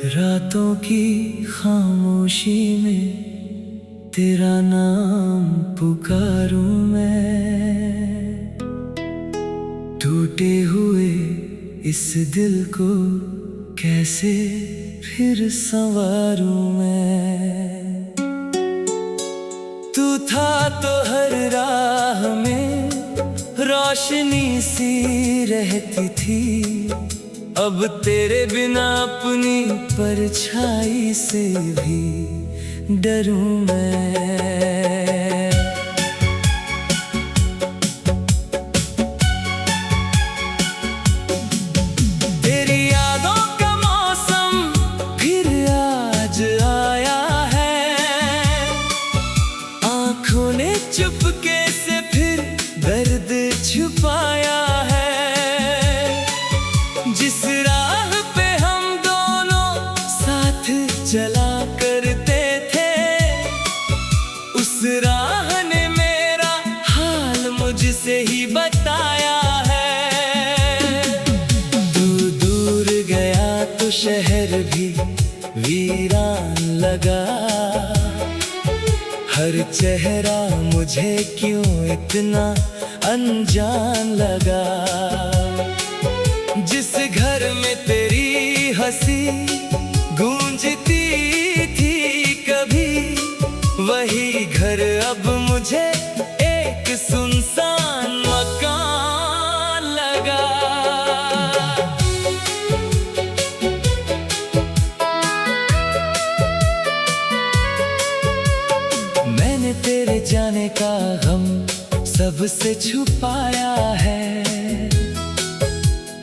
रातों की खामोशी में तेरा नाम पुकारूं मैं, टूटे हुए इस दिल को कैसे फिर संवारूं मैं। तू था तो हर राह में रोशनी सी रहती थी, अब तेरे बिना अपनी परछाई से भी डरूं मैं। तेरी यादों का मौसम फिर आज आया है, आंखों ने चुपके से फिर दर्द छुपाया है। जिस राह पे हम दोनों साथ चला करते थे, उस राह ने मेरा हाल मुझसे ही बताया है। तू दूर गया तो शहर भी वीरान लगा, हर चेहरा मुझे क्यों इतना अनजान लगा। जिस घर में तेरी हंसी गूंजती थी कभी, वही घर अब मुझे एक सुनसान मकान लगा। मैंने तेरे जाने का गम सबसे छुपाया है,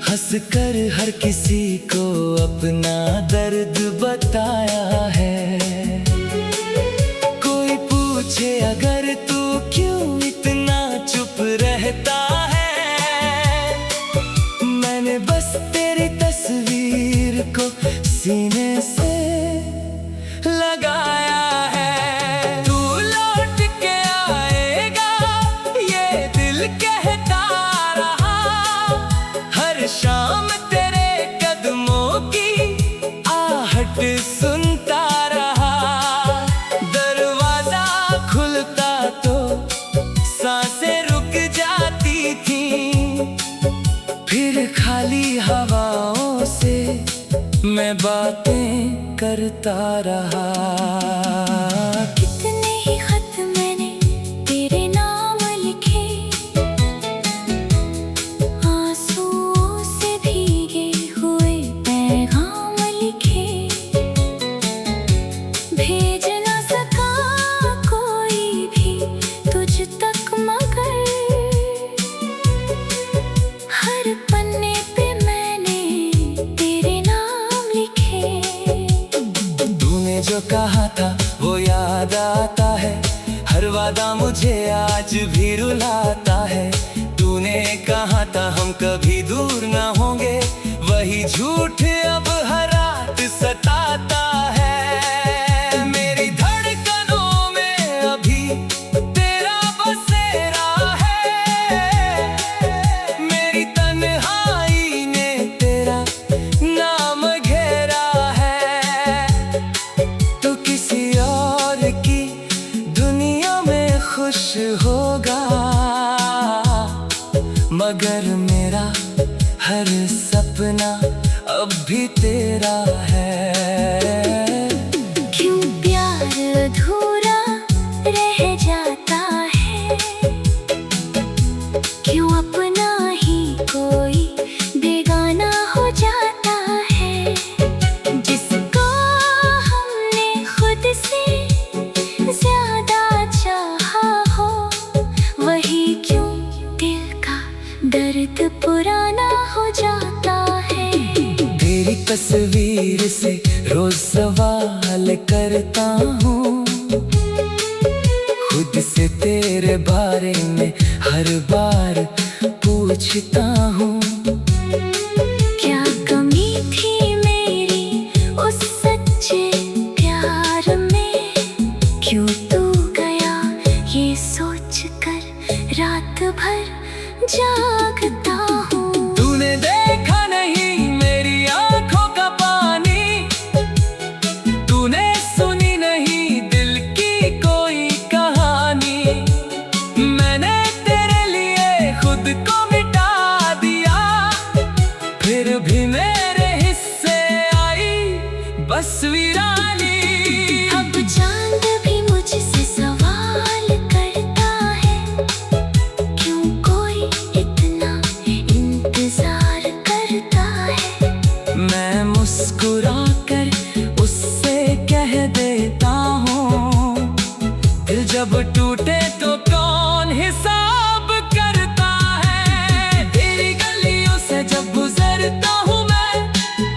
हंसकर हर किसी को अपना दर्द बताया है। कोई पूछे अगर तू क्यों इतना चुप रहता है, मैंने बस तेरी तस्वीर को सीने से लगाया है। तू लौट के आएगा ये दिल कहता रहा, हर शाम तेरे कदमों की आहट सुनता रहा। दरवाजा खुलता तो सांसें रुक जाती थी, फिर खाली हवाओं से मैं बातें करता रहा। कितने ही खत मैंने तेरे नाम लिखे, आंसुओं से भीगे हुए पैगाम लिखे, भेज ना सका कोई भी तुझ तक मगर हर पन्ने पे मैंने तेरे नाम लिखे। तूने जो कहा था वो याद आता है, हर वादा मुझे आज भी रुलाता है। तूने कहा था हम कभी दूर ना होंगे, वही झूठ अब हर रात सताता है। मेरी धड़कनों में अभी तेरा बसेरा है, मेरी तन्हाई ने तेरा नाम घेरा है। तो किसी और की दुनिया में खुश होगा, मगर मेरा हर सपना अब भी तेरा है। क्यों प्यार अधूरा रह जाता है, क्यों अपना ही कोई बेगाना हो जाता है। जिसको हमने खुद से ज्यादा चाहा हो, वही क्यों दिल का दर्द पुराना हो जाता है। तेरी तस्वीर से रोज सवाल करता हूँ, खुद से तेरे बारे में हर बार पूछता हूँ। क्या कमी थी मेरी उस सच्चे प्यार में, मेरी रानी। अब चांद भी मुझसे सवाल करता है, क्यों कोई इतना इंतजार करता है। मैं मुस्कुरा कर उससे कह देता हूँ, दिल जब टूटे तो कौन हिसाब करता है। तेरी गलियों से जब गुजरता हूँ मैं,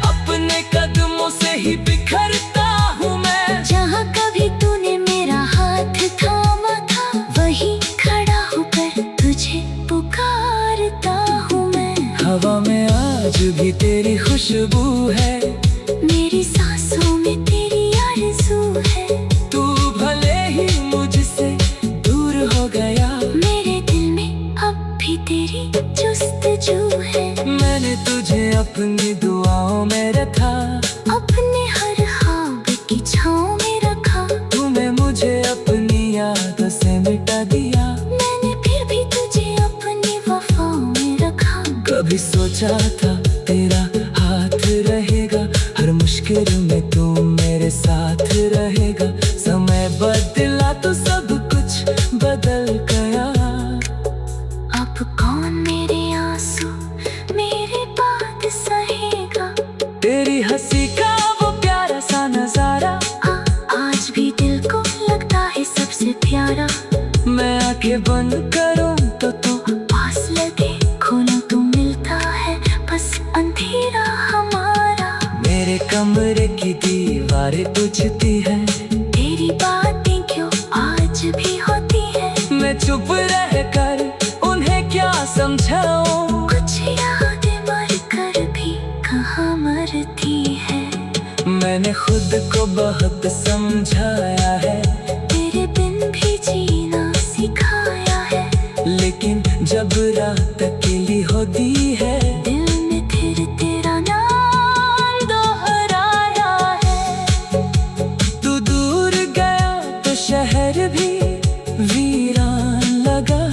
अपने कदमों से ही बिखरता हूँ मैं। जहाँ कभी तूने मेरा हाथ थामा था, वहीं खड़ा होकर तुझे पुकारता हूँ मैं। हवा में आज भी तेरी खुशबू है, मेरी सांसों में तेरी आरज़ू है। तू भले ही मुझसे दूर हो गया, मेरे दिल में अब भी तेरी जुस्तजू है। मैंने तुझे अपनी दुआओं में रखा, अपने हर ख्वाब की छाँव में रखा। तूने मुझे अपनी यादों से मिटा दिया, मैंने फिर भी तुझे अपनी वफाओं में रखा। कभी सोचा था तेरा हाथ रहेगा, हर मुश्किल में तू मेरे साथ रहेगा। समय बदला तो सब कुछ बदल गया, अब कौन मेरे आंसू मेरे बात सहेगा। तेरी हंसी का वो प्यारा सा नजारा आज भी दिल को लगता है सबसे प्यारा। मैं आंखें बंद करूं तो तू पास लगे, खोलूं तो मिलता है बस अंधेरा हमारा। मेरे कमरे की दीवारें बुझती है, तेरी बातें क्यों आज भी होती है। मैं चुप रह कर उन्हें क्या समझाऊं। कुछ यादें मर कर भी कहाँ मरती है। मैंने खुद को बहुत समझाया है, तेरे बिन भी जीना सिखाया है। लेकिन जब रात अकेली होती है, दिल में फिर तेरा नाम दोहराया है। तू दूर गया तो शहर भी वीरान लगा,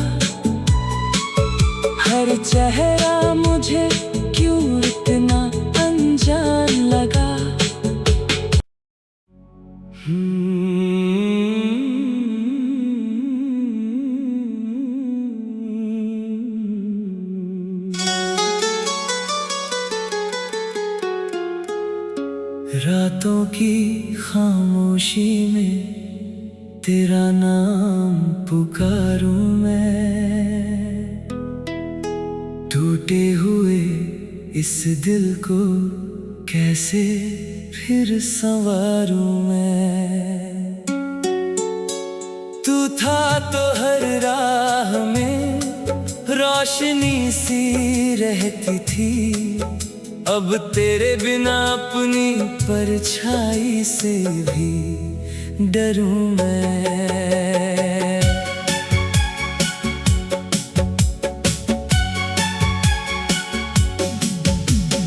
हर चेहरा मुझे क्यों इतना अनजान लगा। रातों की खामोशी में तेरा नाम पुकारूं मैं, टूटे हुए इस दिल को कैसे फिर संवारूं मैं। तू था तो हर राह में रोशनी सी रहती थी, अब तेरे बिना अपनी परछाई से भी डरूं मैं।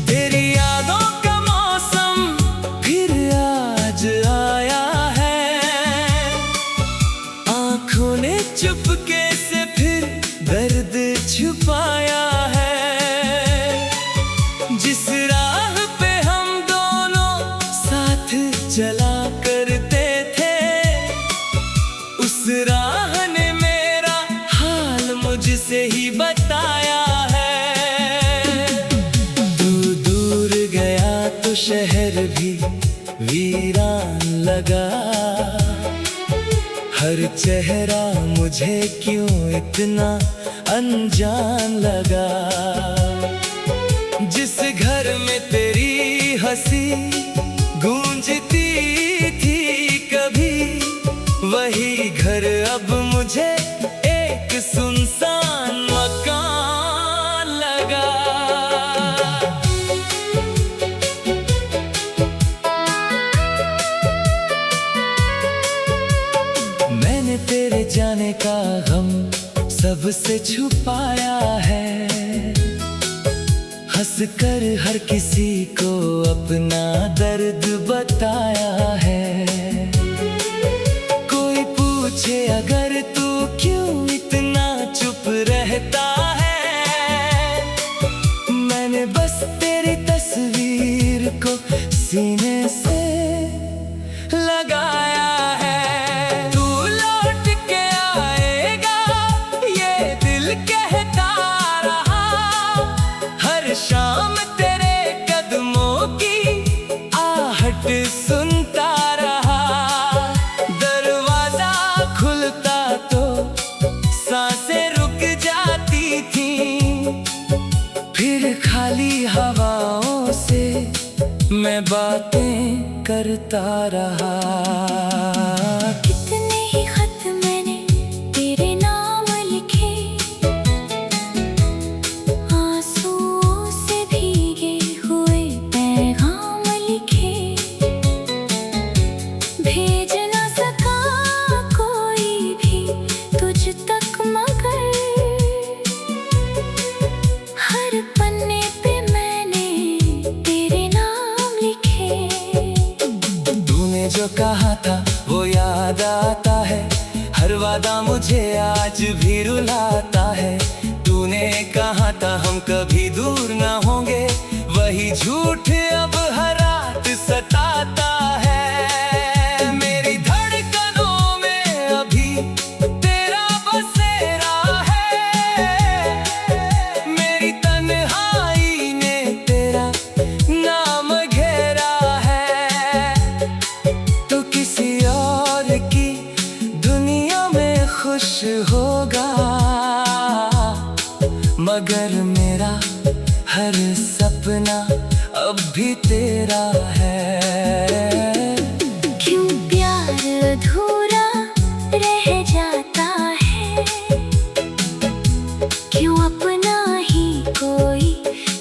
तेरी यादों का मौसम फिर आज आया है, आंखों ने चुपके से फिर दर्द छुपाया है। जिस राह पे हम दोनों साथ चला करते थे, उस राह ने मेरा हाल मुझसे ही बताया है। तू दूर गया तो शहर भी वीरान लगा, हर चेहरा मुझे क्यों इतना अनजान लगा। जिस घर में तेरी हंसी गूंजती थी कभी, वही घर अब मुझे एक सुनसान मकान लगा। मैंने तेरे जाने का गम सबसे छुपाया है, हंस कर हर किसी को अपना दर्द बताया है। कोई पूछे अगर तू क्यों इतना चुप रहता है, मैंने बस तेरी तस्वीर को सीने से करता रहा। कितने ही खत मैंने तेरे नाम लिखे, आंसुओं से भीगे हुए पैगाम लिखे, भेज ना सका कोई भी तुझ तक मगर हर पन्ने पे मैंने तेरे नाम लिखे। तूने जो कहा था वो याद आता है, हर वादा मुझे आज भी रुलाता है। तूने कहा था हम कभी दूर ना होंगे, वही झूठ अब हर रात सताता है। मेरी धड़कनों में अभी तेरा बसेरा है, मेरी तन्हाई ने तेरा नाम घेरा है। तो किसी और की दुनिया में खुश होगा, मगर मेरा हर सपना अब भी तेरा है। क्यों प्यार अधूरा रह जाता है, क्यों अपना ही कोई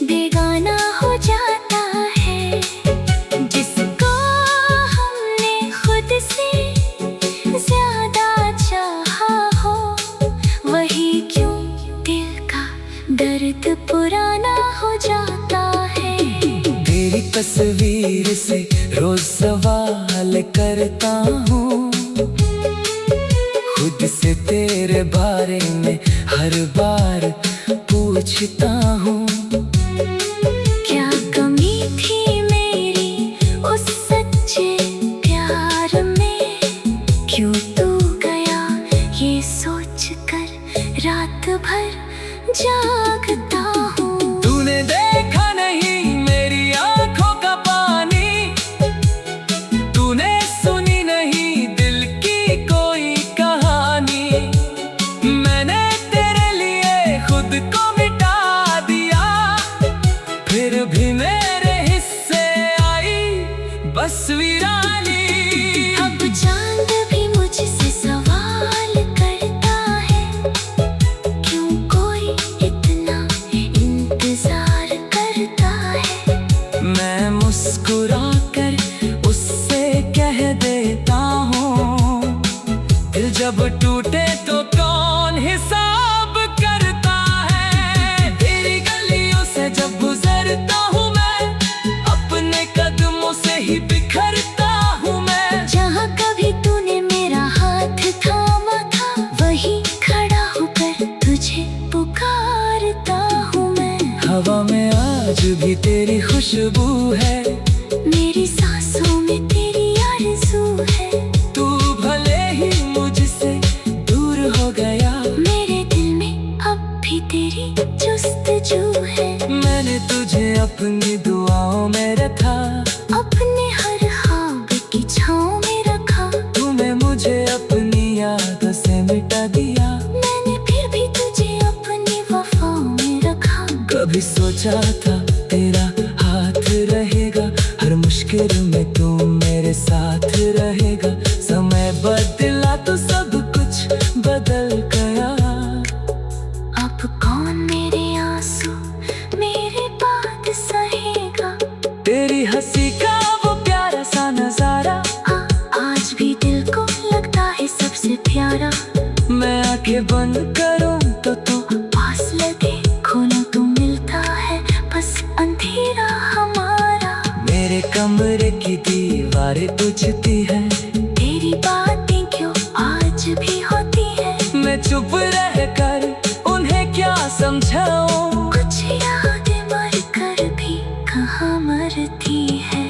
बेगाना हो जाता है। जिसको हमने खुद से ज्यादा चाहा हो, वही क्यों दिल का दर्द पुराना हो जाता है। तेरी तस्वीर से रोज सवाल करता हूँ, खुद से तेरे बारे में हर बार पूछता हूँ। क्या कमी थी मेरी उस सच्चे प्यार में, क्यों तू गया ये सोच कर रात भर जागता हूँ। तूने देखा नहीं मेरी आंखों का पानी, तूने सुनी नहीं दिल की कोई कहानी। मैंने तेरे लिए खुद को मिटा दिया, फिर भी मेरे हिस्से आई बस वीरानी। अब चांद भी मुझसे सवाल करता है, क्यों कोई इतना इंतजार करता है। मैं मुस्कुराकर उससे कह देता हूँ, दिल जब टूटे तो कौन हिसाब करता है। तेरी गलियों से जब गुजरता हूँ मैं, अपने कदमों से ही बिखरता हूँ मैं। जहाँ कभी तूने मेरा हाथ थामा था, वहीं खड़ा होकर तुझे पुकारता हूँ मैं। हवा में आज भी तेरी खुशबू है, मेरी सांसों में तेरी आरज़ू है। तू भले ही मुझसे दूर हो गया, मेरे दिल में अब भी तेरी जुस्तजू है। मैंने तुझे अपनी दुआओं में रखा, अपने हर ख्वाब की छाँव में रखा। तूने मुझे अपनी यादों से मिटा दिया, मैंने फिर भी तुझे अपनी वफाओं में रखा। कभी सोचा था तेरा हाथ रहेगा, हर मुश्किल में तू मेरे साथ रहेगा। समय बदला तो सब कुछ बदल गया, अब कौन मेरे आंसू मेरे बात सहेगा। तेरी हंसी का वो प्यारा सा नजारा हाँ, आज भी दिल को लगता है सबसे प्यारा। मैं आंखें बंद करूं तो तू पास लगे, खोलूं तो मिलता है बस अंधेरा हमारा। मेरे कमरे की दीवारें बुझती है, तेरी बातें क्यों आज भी होती है। मैं चुप रह कर उन्हें क्या समझाऊं। कुछ यादें मर कर भी कहाँ मरती है।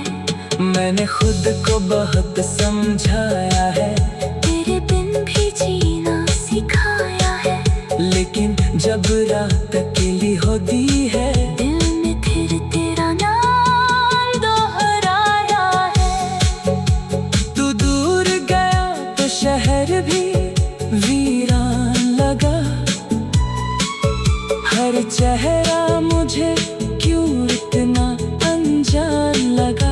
मैंने खुद को बहुत समझाया है, तेरे बिन भी जीना सिखाया है। लेकिन जब रात अकेली होती है, दिल में फिर तेरा नाम दोहराया है। तू दूर गया तो शहर भी वीरान लगा, हर चेहरा मुझे क्यों इतना अनजान लगा।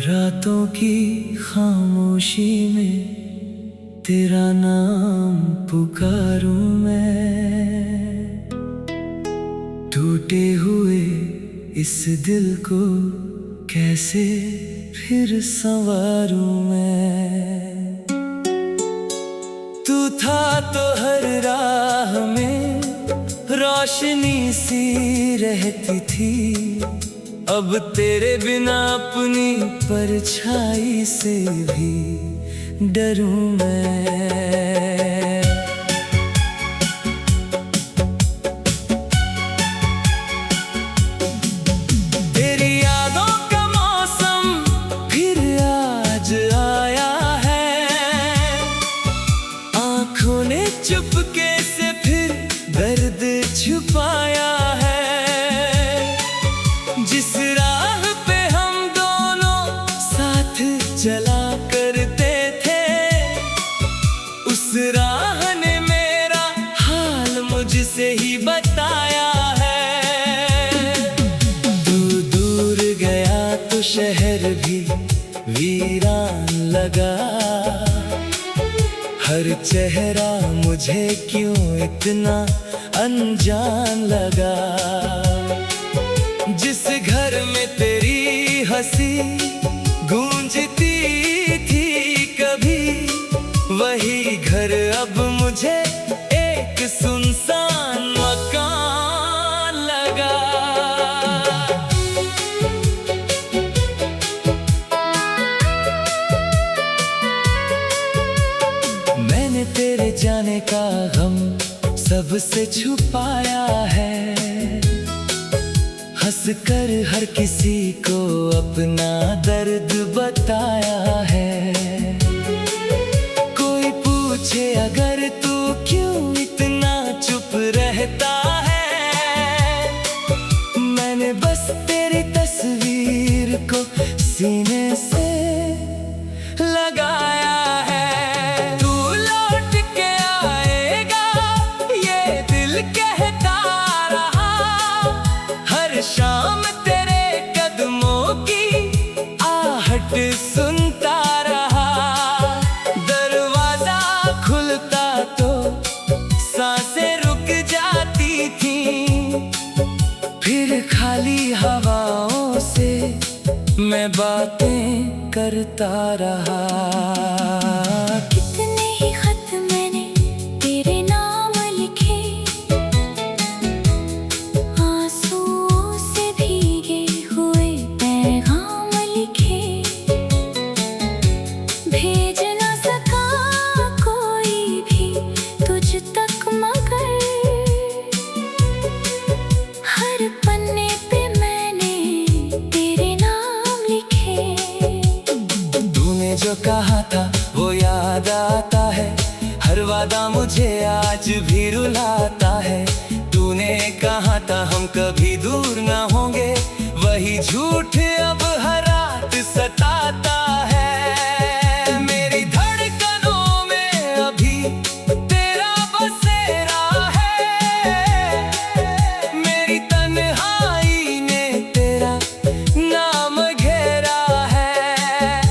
रातों की खामोशी में तेरा नाम पुकारूं मैं, टूटे हुए इस दिल को कैसे फिर संवारूं मैं। तू था तो हर राह में रोशनी सी रहती थी, अब तेरे बिना अपनी परछाई से भी डरूं मैं। तेरी यादों का मौसम फिर आज आया है, आंखों ने चुपके से फिर दर्द छुपाया है। जिस राह पे हम दोनों साथ चला करते थे, उस राह ने मेरा हाल मुझसे ही बताया है। तू दूर गया तो शहर भी वीरान लगा, हर चेहरा मुझे क्यों इतना अनजान लगा। जिस घर में तेरी हंसी गूंजती थी कभी, वही घर अब मुझे एक सुनसान मकान लगा। मैंने तेरे जाने का गम सबसे छुपाया है, हंस कर हर किसी को अपना दर्द बताया है। कोई पूछे अगर तू क्यों इतना चुप रहता है, मैंने बस तेरी तस्वीर को सीने से लगाया है। तू लौट के आएगा ये दिल कहता रहा, हर शाम तेरे कदमों की आहट सुनता रहा। दरवाजा खुलता तो सांसें रुक जाती थी, फिर खाली हवाओं से मैं बातें करता रहा। कितने ही खत मैंने तेरे नाम लिखे, आंसुओं से भीगे हुए पैगाम लिखे, भेज ना सका कोई भी तुझ तक मगर हर पन्ने पे मैंने तेरे नाम लिखे। तूने जो कहा था वो याद आता है, हर वादा मुझे आज भी रुलाता है। तूने कहा था हम कभी दूर ना होंगे, वही झूठ अब हर रात सताता है। मेरी धड़कनों में अभी तेरा बसेरा है, मेरी तन्हाई ने तेरा नाम घेरा है।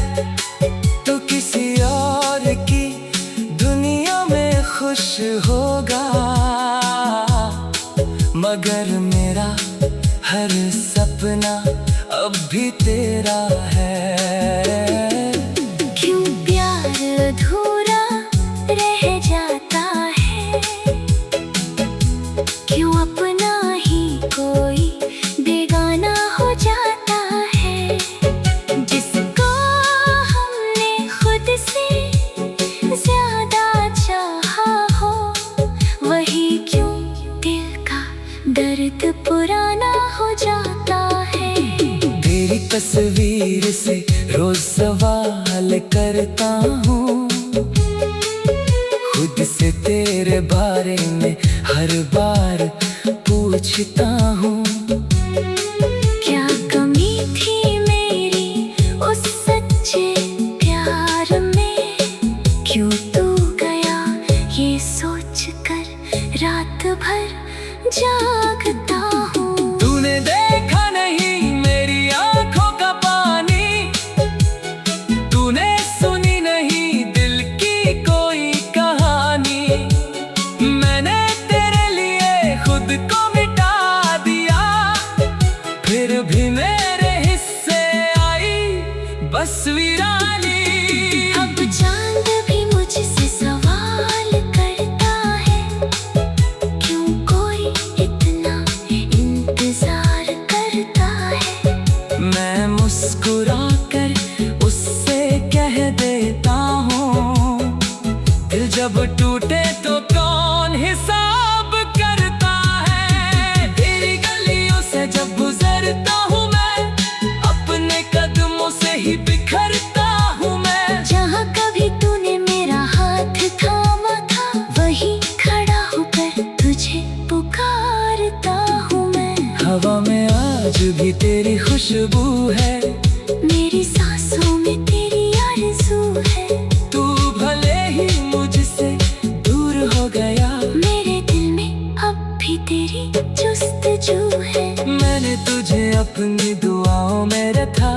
तो किसी और की दुनिया में खुश होगा, मगर मेरा हर सपना अब भी तेरा है। क्यों प्यार अधूरा रह जाता है, क्यों अपना ही कोई बेगाना हो जाता है। जिसको हमने खुद से ज्यादा चाहा हो, वही क्यों दिल का दर्द पुराना हो जाता है। तेरी तस्वीर से रोज सवाल करता हूँ, खुद से तेरे बारे में हर बार पूछता हूँ। क्या कमी थी मेरी उस सच्चे प्यार में, दिल जब टूटे तो कौन हिसाब करता है। तेरी गलियों से जब गुजरता हूँ मैं, अपने कदमों से ही बिखरता हूँ मैं। जहाँ कभी तूने मेरा हाथ थामा था, वहीं खड़ा होकर तुझे पुकारता हूँ मैं। हवा में आज भी तेरी खुशबू है, मेरी सांसों में तेरी आरज़ू है। तू भले ही मुझसे दूर हो गया, मेरे दिल में अब भी तेरी जुस्तजू है। मैंने तुझे अपनी दुआओं में रखा,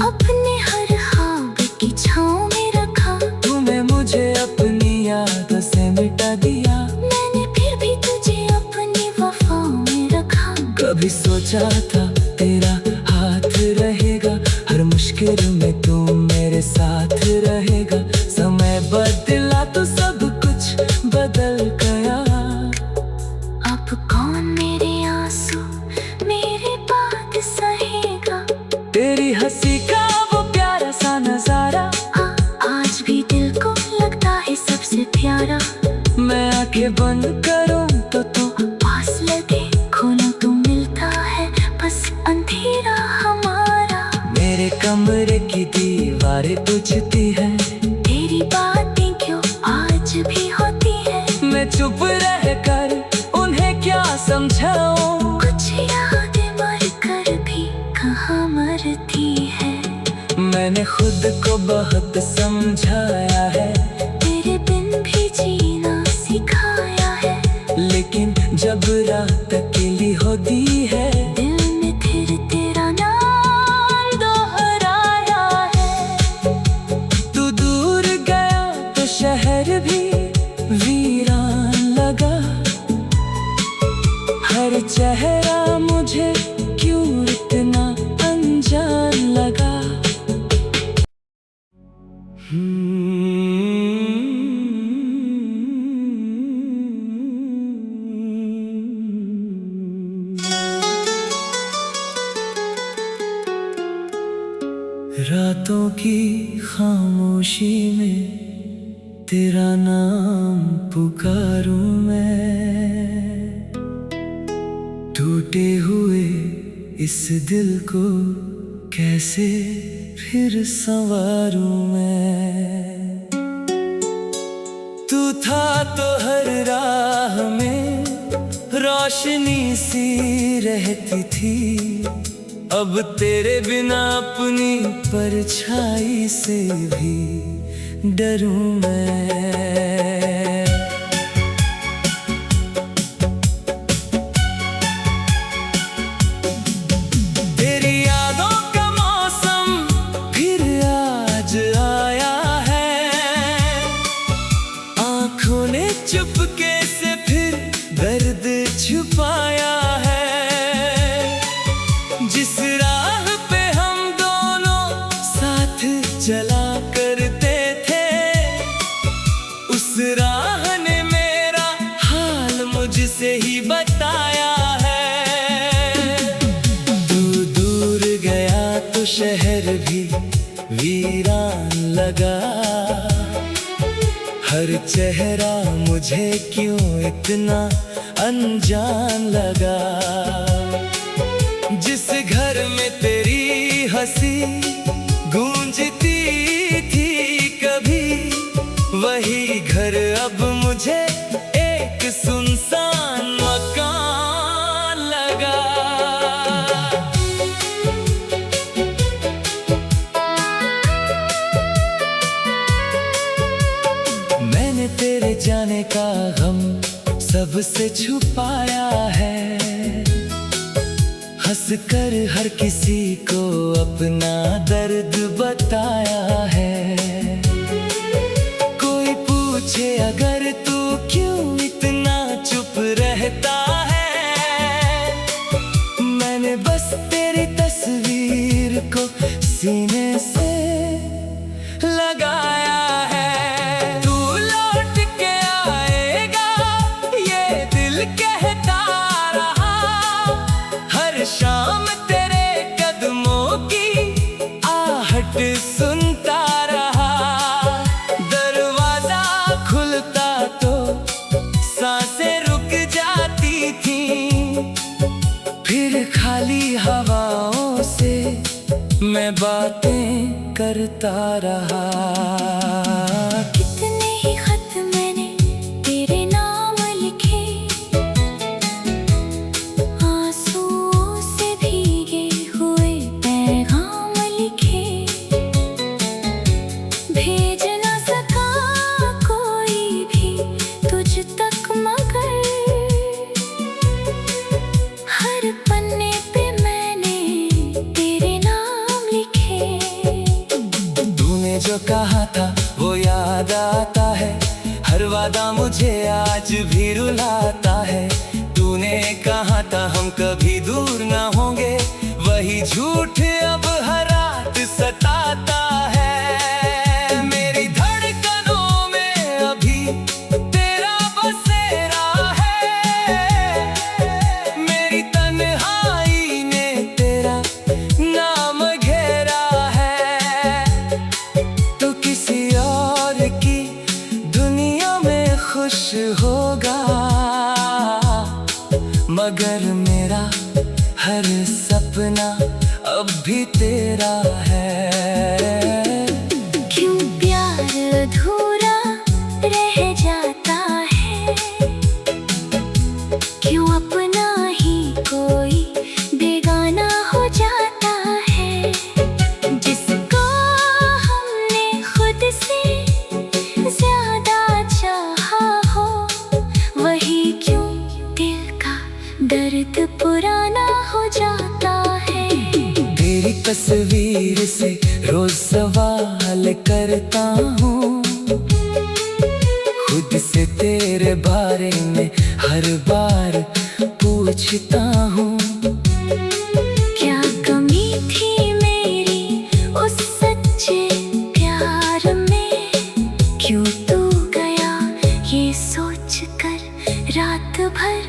अपने हर ख्वाब की छाँव में रखा। तूने मुझे अपनी यादों से मिटा दिया, मैंने फिर भी तुझे अपनी वफाओं में रखा। कभी सोचा था तेरा हाथ रहेगा, हर मुश्किल में तू मेरे साथ रहेगा। समय बदला तो सब कुछ बदल गया। अब कौन मेरे आंसू मेरे बात सहेगा। तेरी हंसी का वो प्यारा सा नजारा, आज भी दिल को लगता है सबसे प्यारा। मैं आंखें बंद करूं तो तू पास लगे, खोलूं तो मिलता है बस अंधेरा हमारा। मेरे कमरे की दीवारें बुझती है, तेरी बातें क्यों आज भी होती है। मैं चुप रह कर उन्हें क्या समझाऊं। कुछ यादें मर कर भी कहाँ मरती है। मैंने खुद को बहुत समझाया है, तेरे बिन भी जीना सिखाया है। लेकिन जब रात अकेली होती है, दिल में फिर तेरा नाम दोहराया है। तू दूर गया तो शहर भी वीरान लगा। हर चेहरा मुझे क्यों इतना अनजान लगा। रातों की खामोशी में तेरा नाम पुकारूं मैं। टूटे हुए इस दिल को कैसे फिर संवारूं मैं। तू था तो हर राह में रोशनी सी रहती थी, अब तेरे बिना अपनी परछाई से भी डरूं मैं। तेरी यादों का मौसम फिर आज आया है, आंखों ने चुपके से फिर दर्द छुपाया है। जिस राह पे हम दोनों साथ चला करते थे, उस राह ने मेरा हाल मुझसे ही बताया है। तू दूर गया तो शहर भी वीरान लगा। हर चेहरा मुझे क्यों इतना अनजान लगा। जिस घर में तेरी हंसी गूंजती थी कभी, वही घर अब मुझे एक सुनसान मकान लगा। मैंने तेरे जाने का गम सबसे छुपाया है, हंस कर हर किसी को अपना दर्द बताया है। कोई पूछे अगर तू क्यों इतना चुप रहता है, मैंने बस तेरी तस्वीर को सीने से लगाया है। तू लौट के आएगा ये दिल कहता रहा, हर शाम तेरे कदमों की आहट सुनता रहा। कहता रहा। कितने ही खत मैंने तेरे नाम लिखे, आंसुओं से भीगे हुए पैगाम लिखे, भेज न सका कोई भी तुझ तक मगर हर पन्ने पे मैंने तेरे नाम लिखे। तूने जो कहा था वो याद आता है, हर वादा मुझे आज भी रुलाता है। तूने कहा था हम कभी दूर ना होंगे, वही झूठ अब हर रात सताता है। मेरी धड़कनों में अभी तेरा बसेरा है, मेरी तन्हाई ने तेरा नाम घेरा है। तो किसी और की दुनिया में खुश होगा, मगर मेरा हर सपना अब भी तेरा है। क्यों प्यार अधूरा रह जाता है, क्यों अपना ही कोई बेगाना हो जाता है। जिसको हमने खुद से ज्यादा चाहा हो, वही क्यों दिल का दर्द पुराना हो जाता है। तेरी तस्वीर से रोज सवाल करता हूँ, खुद से तेरे बारे में हर बार पूछता हूँ। क्या कमी थी मेरी उस सच्चे प्यार में, क्यों तू गया ये सोच कर रात भर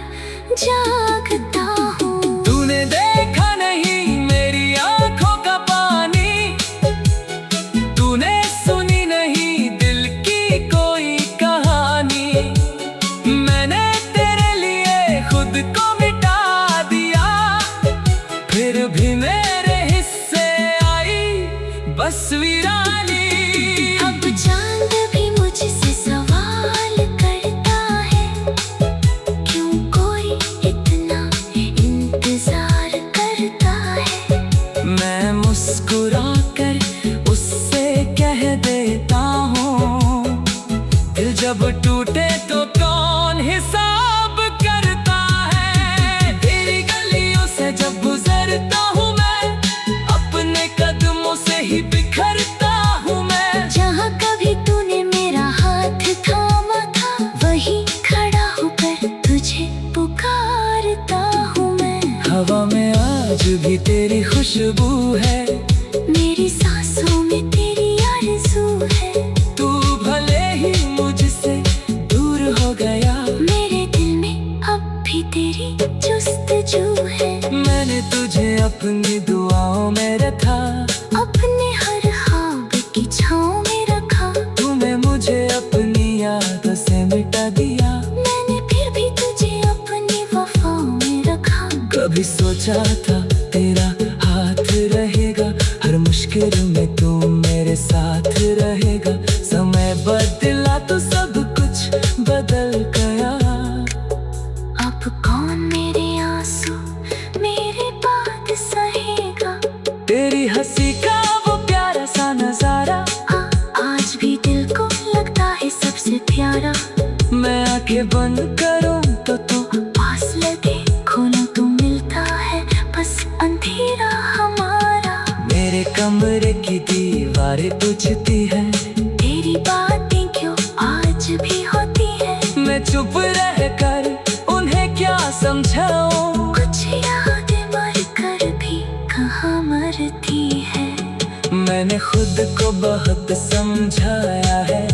जागता हूँ। तूने देखा नहीं मेरी आंखों का पानी, तूने सुनी नहीं दिल की कोई कहानी। मैंने तेरे लिए खुद को मिटा दिया, फिर भी मेरे हिस्से आई बस वीरानी। अब चांद भी मुझसे सवाल करता है, क्यों कोई इतना इंतजार करता है। मैं मुस्कुरा कर उससे कह देता हूँ, दिल जब टूटे तो कौन हिसाब करता है। तेरी गलियों से जब गुजरता हूँ मैं, अपने कदमों से ही बिखरता हूँ मैं। जहाँ कभी तूने मेरा हाथ थामा था, वहीं खड़ा होकर तुझे पुकारता हूँ मैं। हवा में आज भी तेरी खुशबू है, मेरी सांसों में तेरी आरज़ू है। तू भले ही मुझसे दूर हो गया, मेरे दिल में अब भी तेरी जुस्तजू है। मैंने तुझे अपनी दुआओं में रखा, अपने हर ख्वाब की छाँव में रखा। तूने मुझे अपनी यादों से मिटा दिया, मैंने फिर भी तुझे अपनी वफाओं में रखा। कभी सोचा था तेरा हाथ रहेगा, हर मुश्किल में तू मेरे साथ रहेगा। समय बदला तो सब कुछ बदल गया, अब कौन मेरे आंसू मेरे बात सहेगा। तेरी हंसी का वो प्यारा सा नजारा आज भी दिल को लगता है सबसे प्यारा। मैं आंखें बंद करूं तो तू पास लगे, खोलूं तो मिलता है बस अंधेरा हमारा। मेरे कमरे की दीवारें पूछती है, तेरी बातें क्यों आज भी होती है। मैं चुप रह कर उन्हें क्या समझाऊं। कुछ यादें मर कर भी कहाँ मरती है। मैंने खुद को बहुत समझाया है,